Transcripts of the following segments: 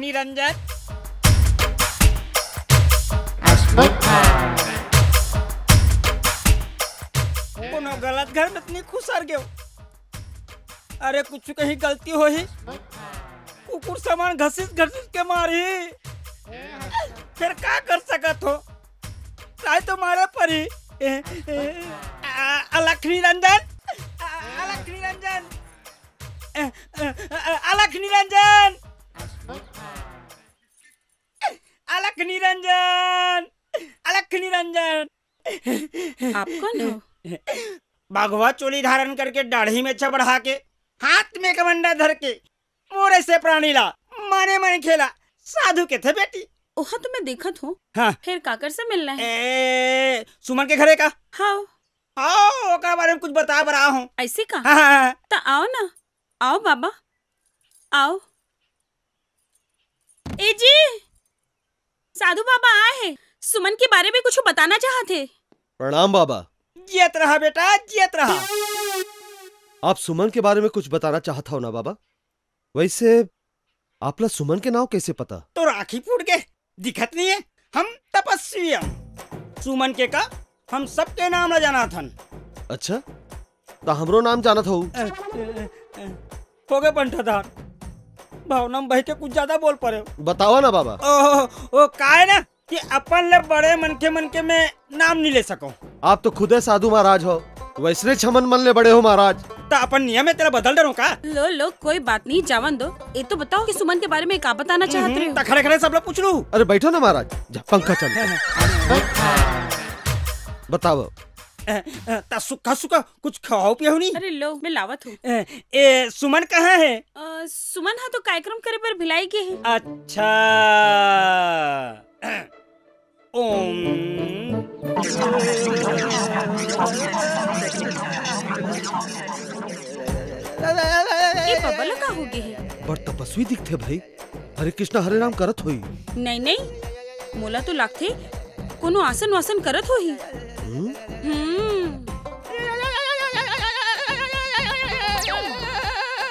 निरंजन। कोनो गलत घर में इतनी खुसर गयो। अरे कुछ कहीं गलती हो ही, कुकुर सामान घसीट के मारी, फिर क्या कर सकत हो? चाहे तो मारे परी। अलख निरंजन, अलख निरंजन, अलख निरंजन, अलख निरंजन, अलख निरंजन। आप कौन हो? भगवा चोली धारण करके, दाढ़ी में बढ़ा के, हाथ में कमंडा धर के, मोरे से प्राणी ला, माने माने खेला, साधु के थे बेटी। ओहा तो मैं देखत हूँ। हाँ। फिर काकर से मिलना है? सुमन के घरे का। हाँ। आओ, ओकरा बारे में कुछ बता रहा हूँ। ऐसे का? हाँ। तो आओ ना, आओ बाबा, आओ। ए जी, साधु बाबा आए हैं, सुमन के बारे में कुछ बताना चाहते। प्रणाम बाबा। जियत रहा बेटा, जियत रहा। आप सुमन के बारे में कुछ बताना चाहता हो ना बाबा? वैसे आपला सुमन के नाम कैसे पता? तो राखी फूट के दिखत नहीं है, हम तपस्वी हैं। सुमन के का हम सबके नाम न जाना थन। अच्छा, तो हमरो नाम जाना था। हो गए पंठाधार, भावनाम भाई के कुछ ज्यादा बोल पड़े। बतावा ना बाबा। ओ का है ना कि अपन ले बड़े मन के में नाम नहीं ले सको। आप तो खुदे साधु महाराज हो, वैसने छमन मन ले बड़े हो महाराज। तो अपन नियम में तेरा बदल डरो का? लो कोई बात नहीं, जावन दो। ये तो बताओ कि सुमन के बारे में क्या बताना चाहते हो? खड़े खड़े सब लोग पूछ लूं। अरे बैठो ना महाराज, जा पंखा चल। बताओ। सुखा सुखा कुछ खाओ पियो नहीं? अरे लो, मैं लावत हूँ। सुमन कहाँ है? सुमन हाँ तो कार्यक्रम करे पर भिलाई के है। अच्छा। ओम। ये बबला का हो गए है? बड़ तपस्वी दिखते भाई, हरे कृष्णा हरे राम करत होई। नहीं, मोला तो लागथे कोनो आसन वासन करत होही।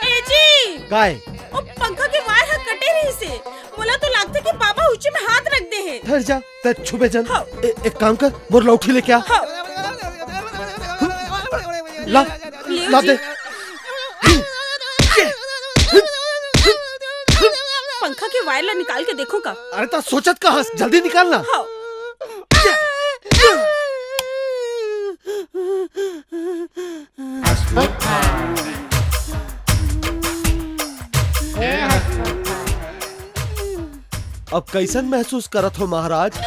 ए जी, काय? ओ पंखा के वायर ह कटे रही से, मोला तो लागथे कि पापा ऊंचे में हाथ रख दे है। ठहर जा, ते छुबे जन। हाँ। एक काम कर, मोर लौठी लेके आ। हाँ। ला दे। पंखा के वायर ला निकाल के देखो का। अरे ता सोचत कहाँ, जल्दी निकालना। हाँ। अब कैसन महसूस करत हो महाराज?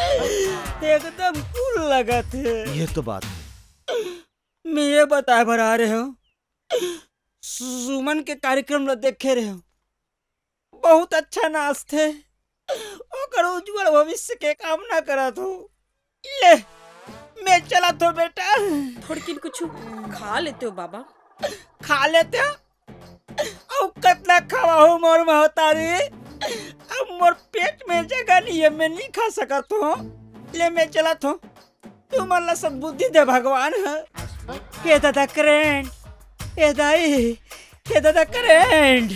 एकदम कूल लगा थे। ये तो बात है। मैं ये बता भरा रहे हो, सुमन के कार्यक्रम ला देखे रहे हो, बहुत अच्छा नाच थे, ओकर उज्जवल भविष्य के कामना करत हो। ले मैं चला तो बेटा। थोड़किन कुछ खा लेते हो बाबा? खा लेते हो? और कितना खावा हो मोर महतारी, अब मोर पेट में जगह नहीं है, मैं नहीं खा सकत हो। ले मैं चला तो, तू मन ला सद्बुद्धि दे भगवान है। के दादा करेंट, ए दाई, के दादा करेंट।